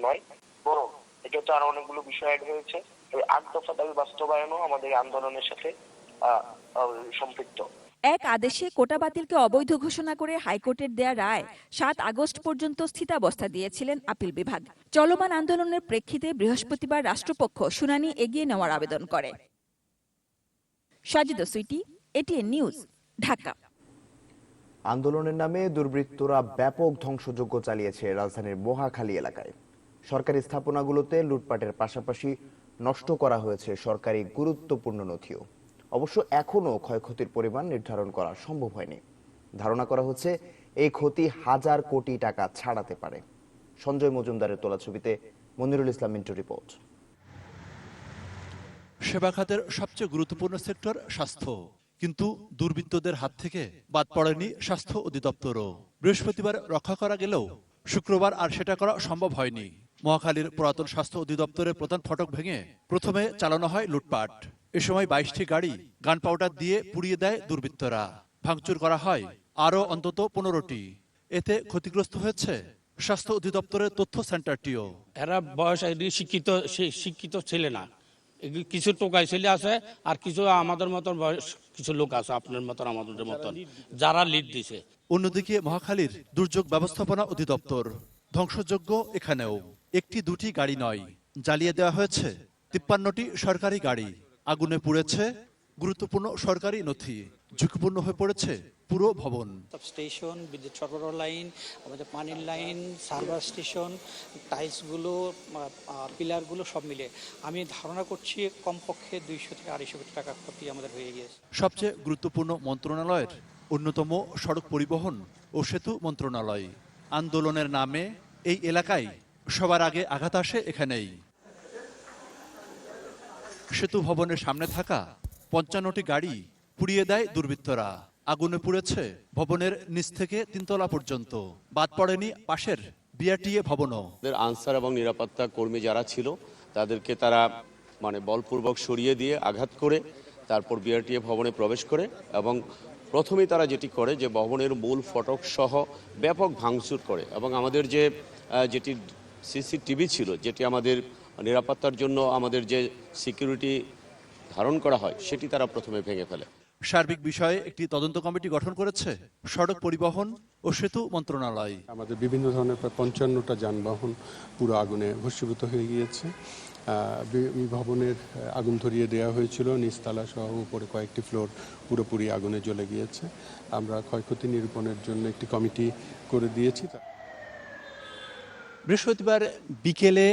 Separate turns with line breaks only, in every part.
নয়, বরং এটাতে আরো অনেকগুলো বিষয় অ্যাড হয়েছে। এই ৮ দফা দাবি বাস্তবায়নও আমাদের আন্দোলনের সাথে সম্পৃক্ত।
এক আদেশে কোটা বাতিলকে অবৈধ ঘোষণা করে হাইকোর্টের দেয়া রায় ৭ আগস্ট পর্যন্ত স্থিতাবস্থা দিয়েছিলেন আপিল বিভাগ। চলমান আন্দোলনের প্রেক্ষিতে বৃহস্পতিবার রাষ্ট্রপক্ষ শুনানি এগিয়ে নেওয়ার আবেদন করে। Sajida Sweety, ATN news, Dhaka.
আন্দোলনের নামে দুর্বৃত্তরা ব্যাপক ধ্বংসযজ্ঞ চালিয়েছে রাজধানীর মহাখালী এলাকায়। সরকারি স্থাপনাগুলোতে লুটপাটের পাশাপাশি নষ্ট করা হয়েছে সরকারি গুরুত্বপূর্ণ নথিও। অবশ্য এখনও ক্ষয়ক্ষতির পরিমাণ নির্ধারণ করা সম্ভব হয়নি। ধারণা করা হচ্ছে এই ক্ষতি হাজার কোটি টাকা ছাড়াতে পারে। সঞ্জয় মজুমদারের তোলা ছবিতে মনিরুল ইসলাম মিন্টুর রিপোর্ট।
সেবা খাতের সবচেয়ে গুরুত্বপূর্ণ সেক্টর স্বাস্থ্য, কিন্তু দুর্বৃত্তদের হাত থেকে বাদ পড়েনি স্বাস্থ্য অধিদপ্তরও। বৃহস্পতিবার রক্ষা করা গেলেও শুক্রবার আর সেটা করা সম্ভব হয়নি। মহাখালীর পুরাতন স্বাস্থ্য অধিদপ্তরের প্রধান ফটক ভেঙে প্রথমে চালানো হয় লুটপাট। এ সময় ২২টি গাড়ি গান পাউডার দিয়ে পুড়িয়ে দেয় দুর্বৃত্তরা। ভাঙচুর করা হয় আরও অন্তত ১৫টি। এতে ক্ষতিগ্রস্ত হয়েছে স্বাস্থ্য অধিদপ্তরের তথ্য সেন্টারটিও।
এরা বয়স শিক্ষিত ছেলে না, কিছু টোকাই ছেলে আছে আর কিছু আমাদের মতন বয়স কিছু লোক আছে, আপনার মতন আমাদের মতন, যারা লিড দিছে।
অন্যদিকে মহাখালীর দুর্যোগ ব্যবস্থাপনা অধিদপ্তর ধ্বংসযজ্ঞ এখানেও। একটি দুটি গাড়ি নয়, জ্বালিয়ে দেওয়া হয়েছে ৫৩টি সরকারি গাড়ি। আগুনে পুড়েছে গুরুত্বপূর্ণ সরকারি নথি। ঝুঁকিপূর্ণ হয়ে পড়েছে পুরো ভবন।
স্টেশন, বিদ্যুৎ সরবরাহ লাইন, আমাদের পানির লাইন, সার্ভার স্টেশন, টাইলসগুলো, পিলারগুলো সব মিলে আমি ধারণা করছি কমপক্ষে ২০০ থেকে ২৫০ কোটি টাকা ক্ষতি আমাদের হয়ে গিয়েছে।
সবচেয়ে গুরুত্বপূর্ণ মন্ত্রণালয়ের অন্যতম সড়ক পরিবহন ও সেতু মন্ত্রণালয়। আন্দোলনের নামে এই এলাকায় সবার আগে আঘাত আসে এখানেই। সেতু ভবনের সামনে থাকা ৫৫টি গাড়ি পুড়িয়ে দেয় দুর্বৃত্তরা। আগুনে পুড়েছে ভবনের নিচ থেকে ৩ তলা পর্যন্ত। বাদ পড়েনি পাশের বিআরটিএ ভবনও।
আনসার এবং নিরাপত্তা কর্মী যারা ছিল তাদেরকে তারা বলপূর্বক সরিয়ে দিয়ে আঘাত করে তারপর বিআরটিএ ভবনে প্রবেশ করে এবং প্রথমেই তারা যেটি করে যে ভবনের মূল ফটক সহ ব্যাপক ভাঙচুর করে এবং আমাদের যেটি সিসিটিভি ছিল, যেটি আমাদের নিরাপত্তার জন্য আমাদের যে সিকিউরিটি ধারণ করা হয়, সেটি তারা প্রথমে ভেঙে ফেলে।
সার্বিক বিষয়ে একটি তদন্ত কমিটি গঠন করেছে সড়ক পরিবহন ও সেতু মন্ত্রণালয়।
আমাদের বিভিন্ন ধরনের প্রায় ৫৫টা যানবাহন পুরো আগুনে ভস্মীভূত হয়ে গিয়েছে। ভবনের আগুন ধরিয়ে দেওয়া হয়েছিল, নিচতলা সহ উপরে কয়েকটি ফ্লোর পুরোপুরি আগুনে জ্বলে গিয়েছে। আমরা ক্ষয়ক্ষতি নিরূপণের জন্য একটি কমিটি করে দিয়েছি।
বৃহস্পতিবার বিকেলে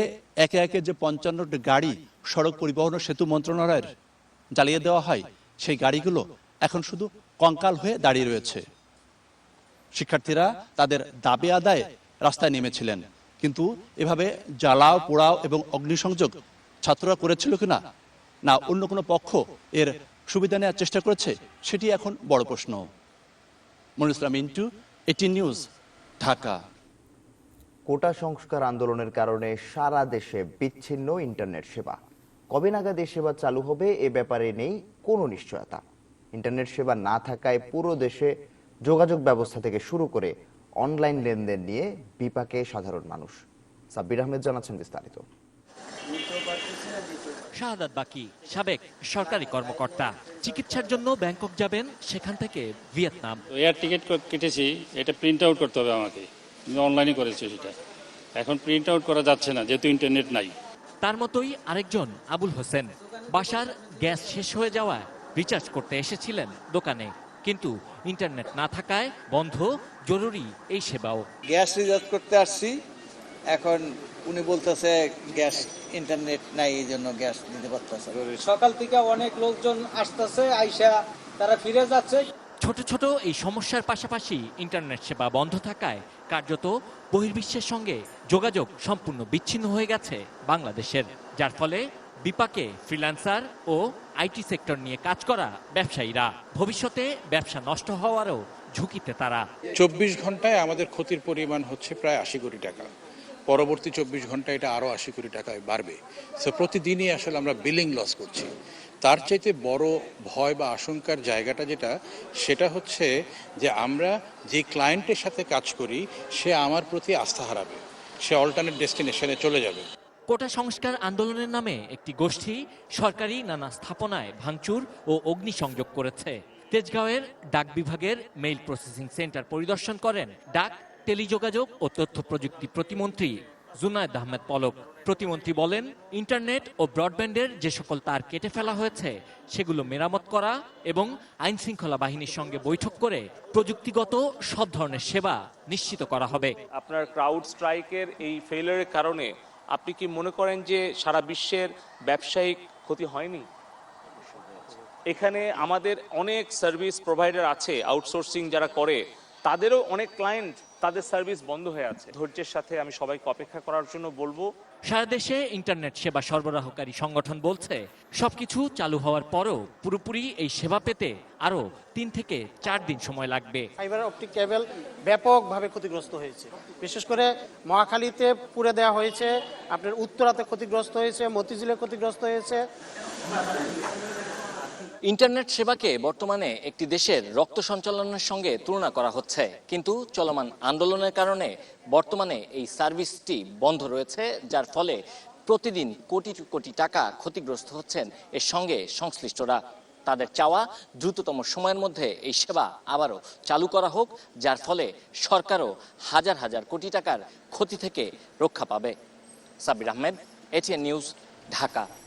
একে একে যে ৫৫টি গাড়ি সড়ক পরিবহন ও সেতু মন্ত্রণালয়ের জ্বালিয়ে দেওয়া হয়, সেই গাড়িগুলো এখন শুধু কঙ্কাল হয়ে দাঁড়িয়ে রয়েছে। শিক্ষার্থীরা তাদের দাবি আদায়ে রাস্তায় নেমেছিলেন, কিন্তু এভাবে জ্বালাও পোড়াও এবং অগ্নিসংযোগ ছাত্ররা করেছিল কিনা, না অন্য কোনো পক্ষ এর সুবিধা নেওয়ার চেষ্টা করেছে, সেটি এখন বড় প্রশ্ন। Monirul Islam Mintu, ATN news, Dhaka.
কোটা সংস্কার আন্দোলনের কারণে সারা দেশে বিচ্ছিন্ন ইন্টারনেট সেবা। কবে নাগাদ এই সেবা চালু হবে এ ব্যাপারে নেই কোনো নিশ্চয়তা। ইন্টারনেট সেবা না থাকায় পুরো দেশে যোগাযোগ ব্যবস্থা থেকে শুরু করে অনলাইন লেনদেন নিয়ে বিপাকে সাধারণ মানুষ। সাব্বির আহমেদ জানাচ্ছেন বিস্তারিত।
শাহাদাত বাকি সাবেক সরকারি কর্মকর্তা, চিকিৎসার জন্য ব্যাংকক যাবেন, সেখান থেকে ভিয়েতনাম।
এয়ার টিকিট কেটেছি, এটা প্রিন্ট আউট করতে হবে আমাকে, অনলাইনে করেছি সেটা। এখন প্রিন্ট আউট করা যাচ্ছে না যেহেতু ইন্টারনেট নাই।
তার মতোই আরেকজন আবুল হোসেন, বাসার গ্যাস শেষ হয়ে যাওয়ায় রিচার্জ করতে এসেছিলেন দোকানে, কিন্তু ইন্টারনেট না থাকায় বন্ধ জরুরি এই সেবাও।
গ্যাস রিচার্জ করতে আসছি, এখন উনি বলতেছে গ্যাস ইন্টারনেট নাই, এই জন্য গ্যাস দিতে পারতেছে। সকাল থেকে অনেক লোকজন আসতেছে, আইসা তারা ফিরে যাচ্ছে।
ছোট ছোট এই সমস্যার পাশাপাশি ইন্টারনেট সেবা বন্ধ থাকায় কার্যত বহির্বিশ্বের সঙ্গে যোগাযোগ সম্পূর্ণ বিচ্ছিন্ন হয়ে গেছে বাংলাদেশের, যার ফলে বিপাকে ফ্রিল্যান্সার ও আইটি সেক্টর নিয়ে কাজ করা ব্যবসায়ীরা। ভবিষ্যতে ব্যবসা নষ্ট হওয়ারও ঝুঁকিতে তারা।
২৪ ঘন্টায় আমাদের ক্ষতির পরিমাণ হচ্ছে প্রায় ৮০ কোটি টাকা। পরবর্তী ২৪ ঘন্টায় এটা আরও ৮০ কোটি টাকায় বাড়বে। সো প্রতিদিনই আসলে আমরা বিলিং লস করছি। তার চাইতে বড় ভয় বা আশঙ্কার জায়গাটা সেটা হচ্ছে যে আমরা যে ক্লায়েন্টের সাথে কাজ করি সে আমার প্রতি আস্থা হারাবে, সে অল্টারনেট ডেস্টিনেশনে চলে যাবে।
কোটা সংস্কার আন্দোলনের নামে একটি গোষ্ঠী সরকারি নানা স্থাপনায় ভাঙচুর ও অগ্নিসংযোগ করেছে। তেজগাঁওয়ের ডাক বিভাগের মেইল প্রসেসিং সেন্টার পরিদর্শন করেন ডাক, টেলিযোগাযোগ ও তথ্য প্রযুক্তি প্রতিমন্ত্রী জুনায়েদ আহমেদ পলক। প্রতিমন্ত্রী বলেন, ইন্টারনেট ও ব্রডব্যান্ডের যে সকল তার কেটে ফেলা হয়েছে সেগুলো মেরামত করা এবং আইন শৃঙ্খলা বাহিনীর সঙ্গে বৈঠক করে প্রযুক্তিগত সব ধরনের সেবা নিশ্চিত করা হবে।
আপনার ক্রাউড স্ট্রাইকের এই ফেইলিয়ারের কারণে আপনি কি মনে করেন যে সারা বিশ্বের ব্যবসায়িক ক্ষতি হয়নি? এখানে আমাদের অনেক সার্ভিস প্রোভাইডার আছে, আউটসোর্সিং যারা করে, তাদেরও অনেক ক্লায়েন্ট তাদের সার্ভিস বন্ধ হয়ে আছে। ধৈর্যের সাথে আমি সবাইকে অপেক্ষা করার জন্য বলবো।
সারা দেশে ইন্টারনেট সেবা সরবরাহকারী সংগঠন বলছে, সবকিছু চালু হওয়ার পরও পুরোপুরি এই সেবা পেতে আরও 3 থেকে 4 দিন সময় লাগবে।
ফাইবার অপটিক কেবল ব্যাপকভাবে ক্ষতিগ্রস্ত হয়েছে, বিশেষ করে মহাখালীতে পুড়ে দেওয়া হয়েছে, আপনার উত্তরাতে ক্ষতিগ্রস্ত হয়েছে, মতিঝিলে ক্ষতিগ্রস্ত হয়েছে।
ইন্টারনেট সেবাকে বর্তমানে একটি দেশের রক্ত সঞ্চালনের সঙ্গে তুলনা করা হচ্ছে, কিন্তু চলমান আন্দোলনের কারণে বর্তমানে এই সার্ভিসটি বন্ধ রয়েছে, যার ফলে প্রতিদিন কোটি কোটি টাকা ক্ষতিগ্রস্ত হচ্ছেন এর সঙ্গে সংশ্লিষ্টরা। তাদের চাওয়া দ্রুততম সময়ের মধ্যে এই সেবা আবারও চালু করা হোক, যার ফলে সরকারও হাজার হাজার কোটি টাকার ক্ষতি থেকে রক্ষা পাবে। Sabbir Ahmed, ATN news, Dhaka.